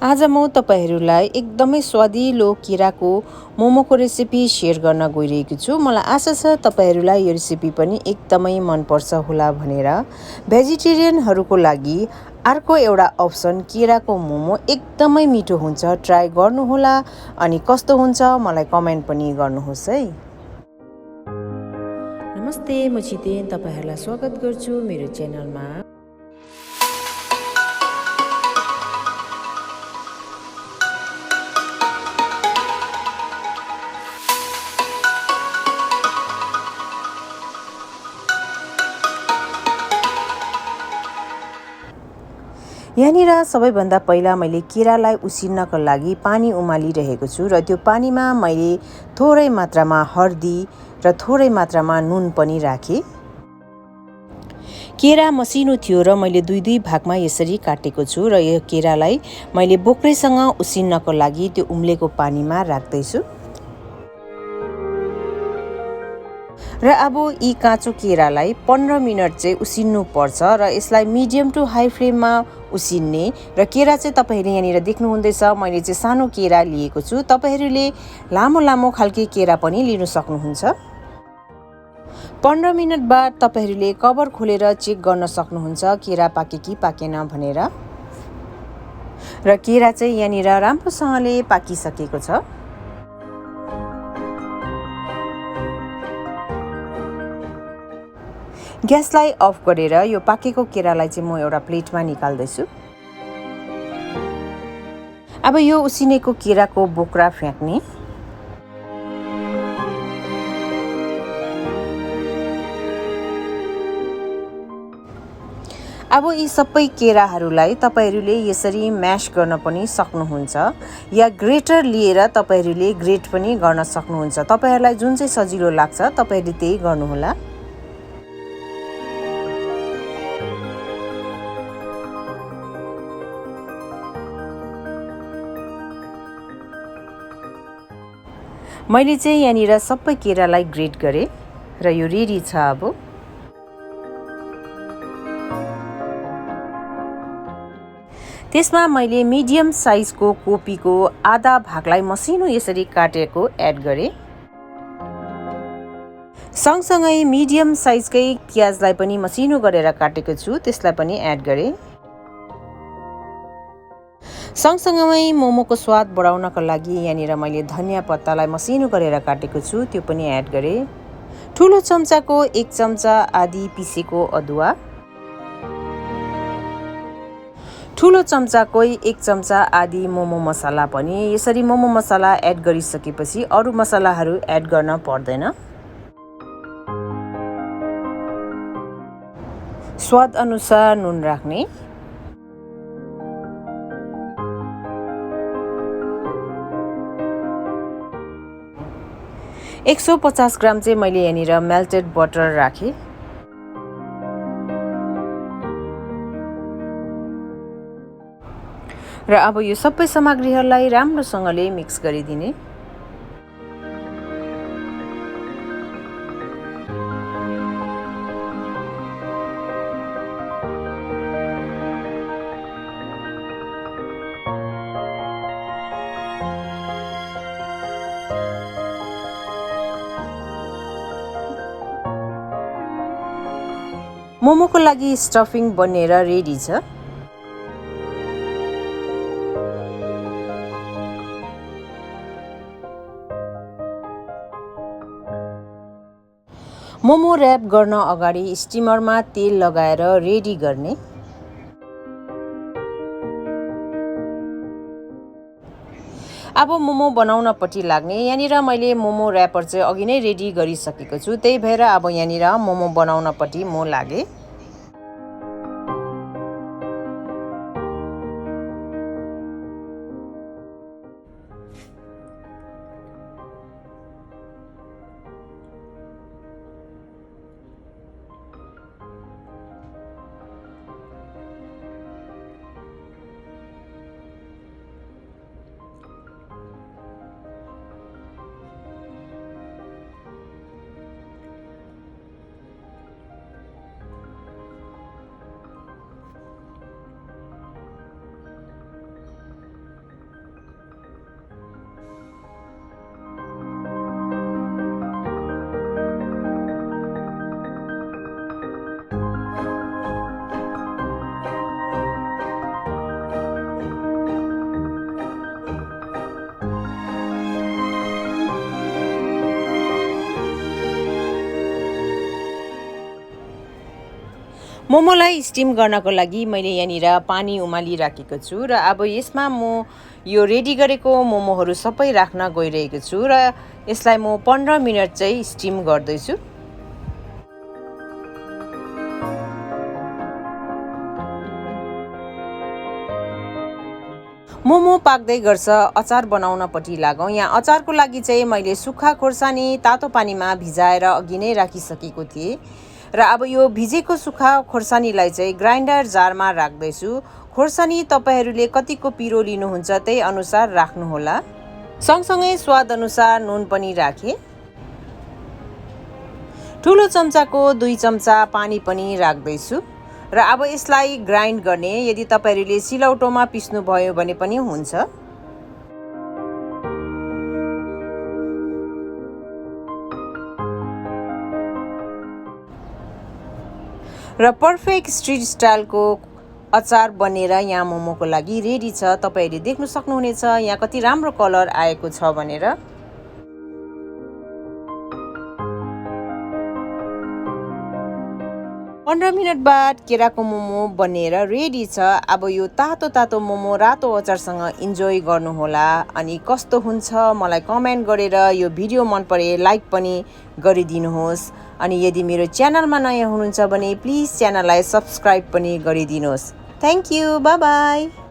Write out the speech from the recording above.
आज म तपाईहरुलाई एकदमै स्वादिलो केराको मोमोको रेसिपी शेयर गर्न गइरहेको छु। मलाई आशा छ तपाईहरुलाई यो रेसिपी पनि एकदमै मन पर्छ होला भनेर। भेजिटेरियनहरुको लागि अर्को एउटा अप्सन केराको मोमो एकदमै मिठो हुन्छ। ट्राई गर्नुहोला अनि कस्तो हुन्छ मलाई कमेन्ट पनि गर्नुहोस् है। नमस्ते, म छितेन तपाईहरुलाई स्वागत गर्छु मेरो च्यानलमा। यहाँनिर सबैभन्दा पहिला मैले केरालाई उसिन्नको लागि पानी उमालिरहेको छु र त्यो पानीमा मैले थोरै मात्रामा हर्दी र थोरै मात्रामा नुन पनि राखे। केरा मसिनो थियो र मैले दुई भागमा यसरी काटेको छु र यो केरालाई मैले बोक्रेसँग उसिन्नको लागि त्यो उम्लेको पानीमा राख्दै छु। र अब यी काँचो केरालाई 15 मिनेट चाहिँ उसिन्नु पर्छ र यसलाई मिडियम टु हाई फ्लेममा उसिन्ने। र केरा चाहिँ तपाईहरुले यहाँनिर देख्नु हुँदैछ, मैले चाहिँ सानो केरा लिएको छु। तपाईहरुले लामो लामो खालके केरा पनि लिन सक्नुहुन्छ। 15 मिनेट बाद तपाईहरुले कभर खोलेर चेक गर्न सक्नुहुन्छ केरा पाके कि पाकेन भनेर। र केरा चाहिँ यहाँनिर राम्रोसँगले पाकिसकेको छ। ग्यासलाई अफ गरेर यो पाकेको केरालाई चाहिँ म एउटा प्लेटमा निकाल्दै छु। अब यो उसिनेको केराको बोक्रा फ्याँक्ने। अब यी सबै केराहरूलाई तपाईहरुले यसरी म्याश गर्न पनि सक्नुहुन्छ या ग्रेटर लिएर तपाईहरुले ग्रेट पनि गर्न सक्नुहुन्छ। तपाईहरुलाई जुन चाहिँ सजिलो लाग्छ तपाईहरुले त्यही गर्नुहोला। मैले चाहिँ यहाँनिर सबै केरालाई ग्रेट गरे र यो रेडी छ। अब त्यसमा मैले मिडियम साइजको कोपीको आधा भागलाई मसिनो यसरी काटेको एड गरे। सँगसँगै मिडियम साइजकै प्याजलाई पनि मसिनो गरेर काटेको छु, त्यसलाई पनि एड गरे। सँगसँगै मोमोको स्वाद बढाउनको लागि यहाँनिर मैले धनिया पत्तालाई मसिनो गरेर काटेको छु, त्यो पनि एड गरे। ठुलो चम्चाको 1 चम्चा आदि पिसेको अदुवा, ठुलो चम्चाको 1 चम्चा आदि मोमो मसाला पनि। यसरी मोमो मसाला एड गरिसकेपछि अरु मसालाहरू एड गर्न पर्दैन। स्वाद अनुसार नुन राख्ने। 150 ग्राम चाहिँ मैले यहाँनिर मेल्टेड बटर राखे। र अब यो सबै सामग्रीहरूलाई राम्रोसँगले मिक्स गरिदिने। मोमोको लागि स्टफिङ बनेर रेडी छ। मोमो र्याप गर्न अगाडि स्टिमरमा तेल लगाएर रेडी गर्ने। अब मोमो बनाउनपट्टि लाग्ने। यहाँनिर मैले मोमो र्यापर चाहिँ अघि नै रेडी गरिसकेको छु, त्यही भएर अब यहाँनिर मोमो बनाउनपट्टि म लागे। मोमोलाई स्टिम गर्नको लागि मैले यहाँनिर पानी उमालिराखेको छु र अब यसमा म यो रेडी गरेको मोमोहरू सबै राख्न गइरहेको छु र यसलाई म 15 मिनट चाहिँ स्टिम गर्दैछु। मोमो पाक्दै गर्छ अचार बनाउनपट्टि लागौँ। यहाँ अचारको लागि चाहिँ मैले सुक्खा खोर्सानी तातो पानीमा भिजाएर अघि नै राखिसकेको थिएँ र अब यो भिजेको सुक्खा खोर्सानीलाई चाहिँ ग्राइन्डर जारमा राख्दैछु। खोर्सानी तपाईहरूले कतिको पिरो लिनुहुन्छ त्यही अनुसार राख्नुहोला। सँगसँगै स्वाद अनुसार नुन पनि राखेँ। ठुलो चम्चाको 2 चम्चा पानी पनि राख्दैछु र अब यसलाई ग्राइन्ड गर्ने। यदि तपाईहरूले सिलौटोमा पिस्नुभयो भने पनि हुन्छ। र पर्फेक्ट स्ट्रिट स्टाइलको अचार बनेर यहाँ मोमोको लागि रेडी छ। तपाईहरूले देख्न सक्नुहुनेछ यहाँ कति राम्रो कलर आएको छ भनेर। पन्ध्र मिनट बाद केराको मोमो बनेर रेडी छ। अब यो तातो तातो मोमो रातो अचारसँग इन्जोय गर्नुहोला। अनि कस्तो हुन्छ मलाई कमेन्ट गरेर यो भिडियो मन परे लाइक पनि गरिदिनुहोस्। अनि यदि मेरो च्यानलमा नयाँ हुनुहुन्छ भने प्लिज च्यानललाई सब्स्क्राइब पनि गरिदिनुहोस्। Thank you, by by.